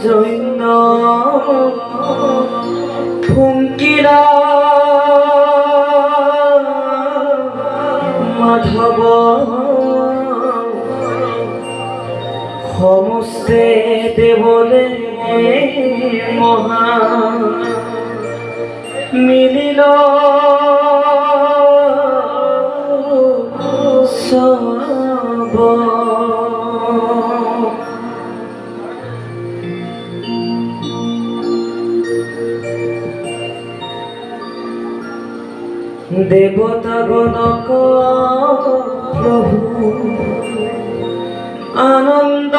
জৈন ফুঙ্কিরা মাধব সমস্তে দেবলে মহা মিলিল সব দেবতা গণক প্রভু আনন্দ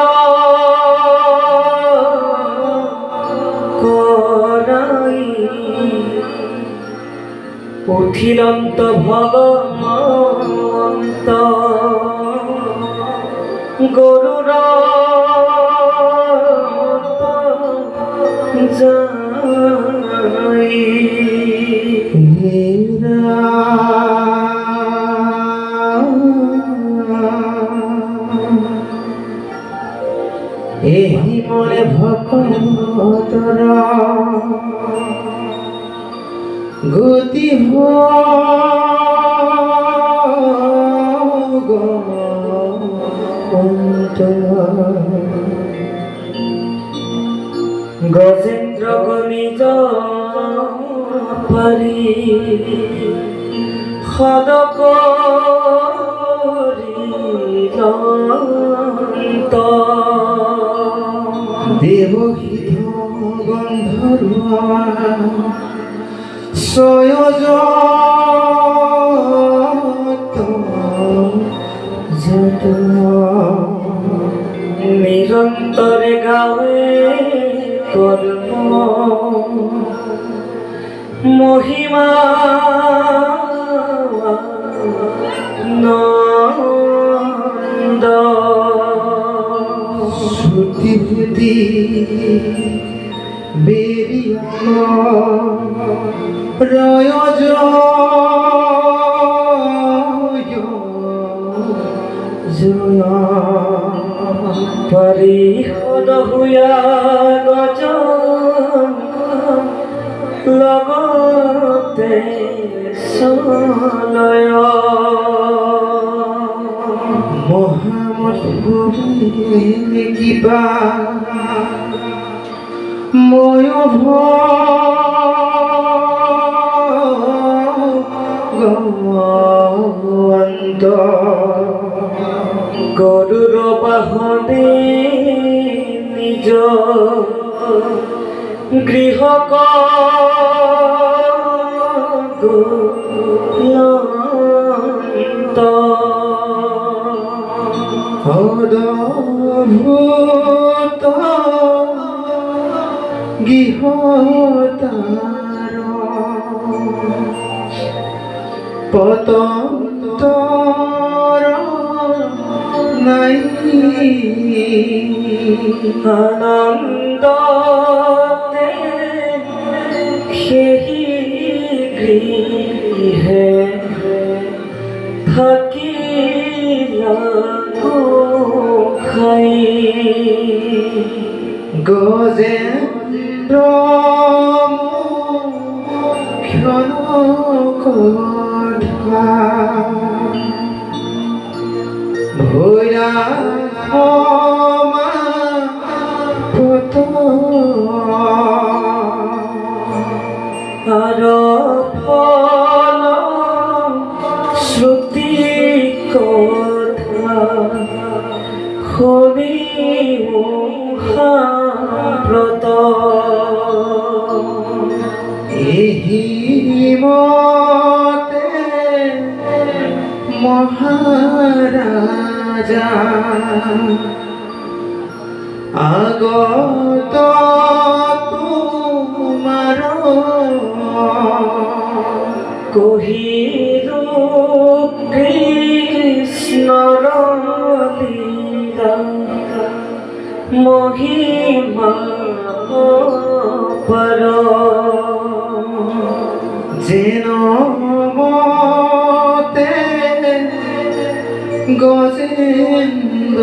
করাই উঠিলন্ত ভগবন্ত গরুর যাই एहि मोरे भक्तर गति गजेन्द्र गणित पारी सदक देवहित गंधर्व सयज निरंतरे गावे कर्म महिमा नंद श्रुति बुद्धि बेरिया रयज परिहद हुआ गज लगते सलय महामत किबा मय भगवন্ত গরুর বাহনে নিজ গৃহ গুলন্ত অদ্ভুত গৃহতার পতন্তর নাই আনন্দতে সেই গৃহে থাকিলা গোসাই গজেন্দ্র ক্ষণ কথা ভৈরা ক্ষমা পত আর ফল শ্রুতি কথা শুনি ব্রত এহি মতে মহারাজা আগত তোমার কহিল কৃষ্ণর লীলা মহিমা পর যেন মতে গজেন্দ্র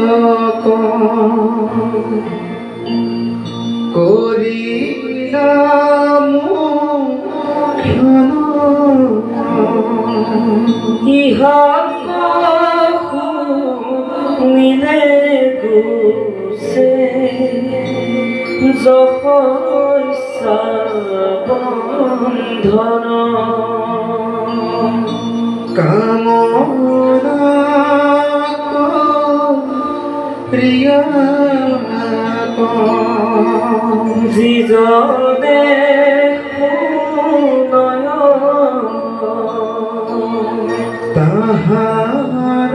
ইহা শুনিলে গুছে যশস্যা বন্ধন কামনা প্রিয়া যিজনে শুনয় তাহার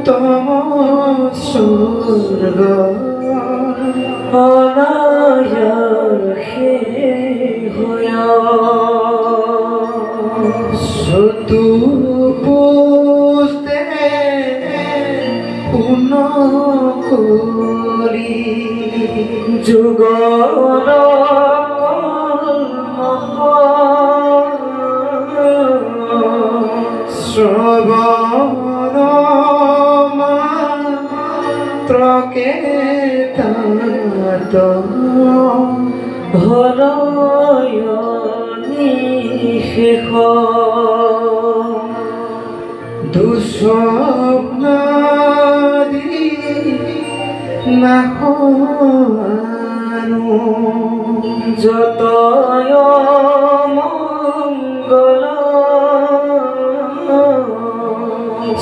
তম স্বর্গ অনায়াসে হয় চতুপুষ্পে পুন করি যুগল শ্রবণ মাত্রকে তাত হরয় নিশেষ দুঃস্বপ্নাদি নাহনো যতয় মঙ্গল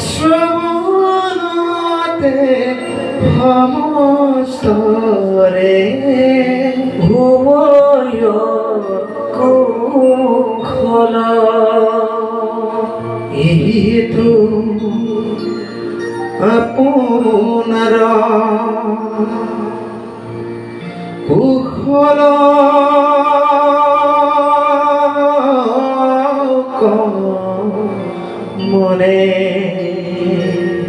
শ্রবণতে সমস্তরে ভুবয় কুশল এহেতু আপনার কুশল মনে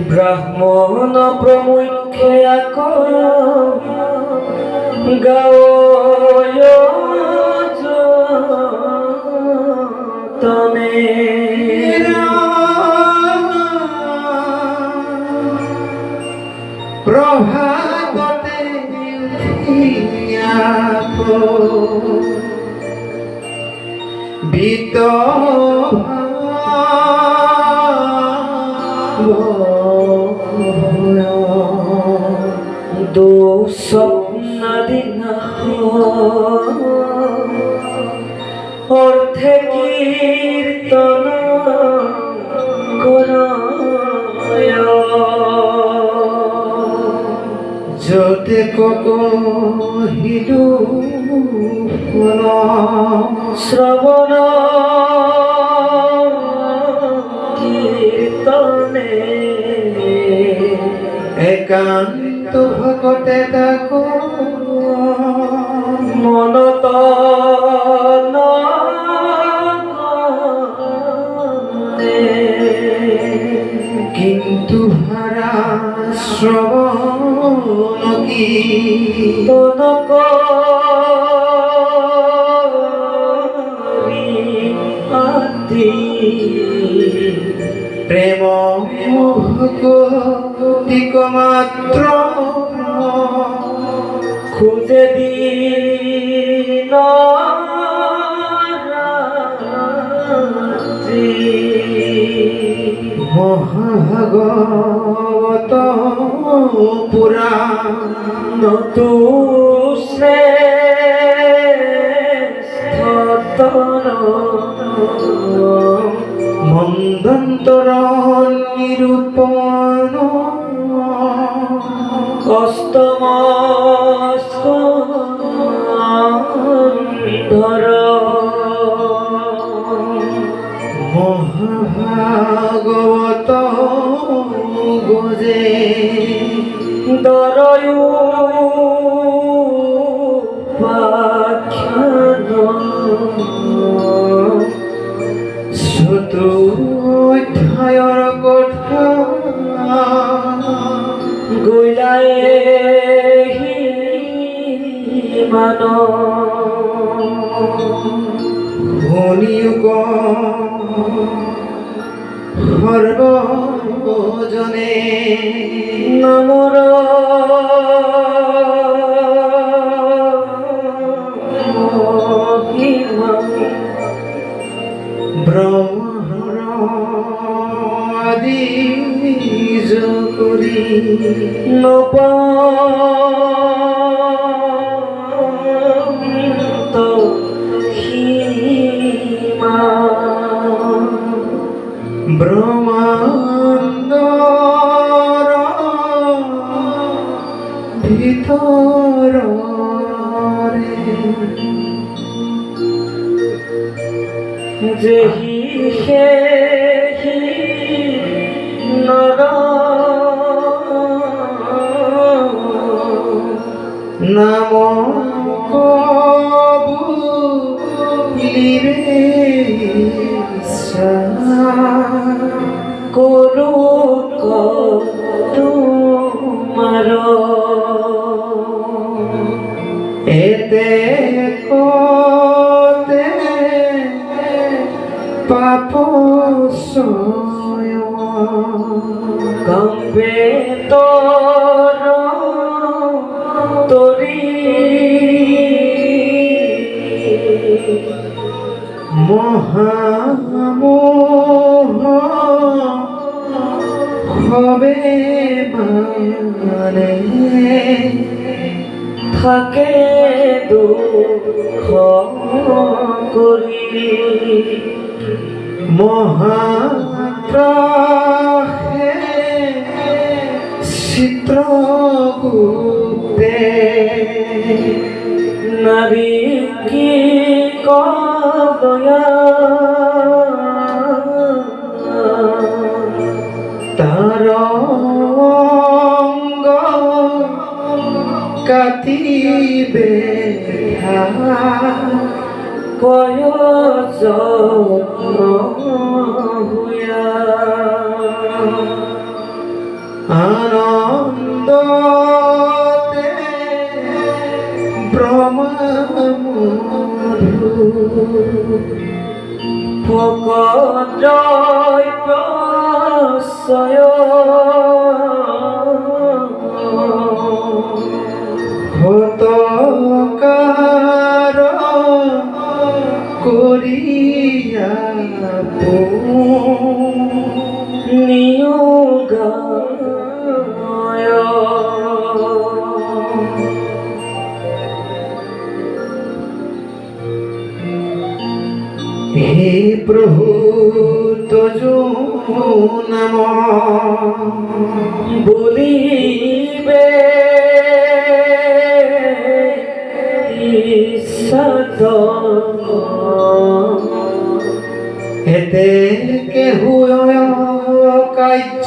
ব্রাহ্মণ প্রমুখ্যে গায় যতনে প্রভাততে উঠিয়া বিত দুঃস্বপ্নাদি অর্থে কীর্তন করায় যতে কহিলু শ্রবণ কীর্তনে একান্ত ভকতে তাকো মনত কিন্তু ভারা শ্রবণ কি তনক আদি প্রেম ভক্তিক মাত্র খুঁজে দিন মহাভাগবত পুরাণ তু শ্রেষ্ঠতর মন্দন্তর নিরূপণ অষ্টম স্কন্ধর মহাভাগবত গোজে দরয়ু পাখ্যান চতুর্ধ্যায়ৰ কথা গইলায়ে মান শুনিয়োক সৰ্বজনে নমৰ মহিমা নবন্ত সীমা ব্রহ্মাণ্ডর ভিতরে যেহি সেহি নর নাম কবু লিবে করুক তোমার এতে কোতে পাপ কম্বে তোর তরি মহামোহ হবে মানে থাকে দুঃখ করি মহাপ্রাহে চিত্রগুপ্তে নারী কি কদয়া তার অঙ্গ কাতিবে কয় যত্ন হুয়া আনন্দ ব্রহ্মমধু ফকদ্রয় প্রসয় হতকার করিয়া নিয়োগায় হে প্রভু তোজ নাম বলিবে সত এতে কেহু কার্য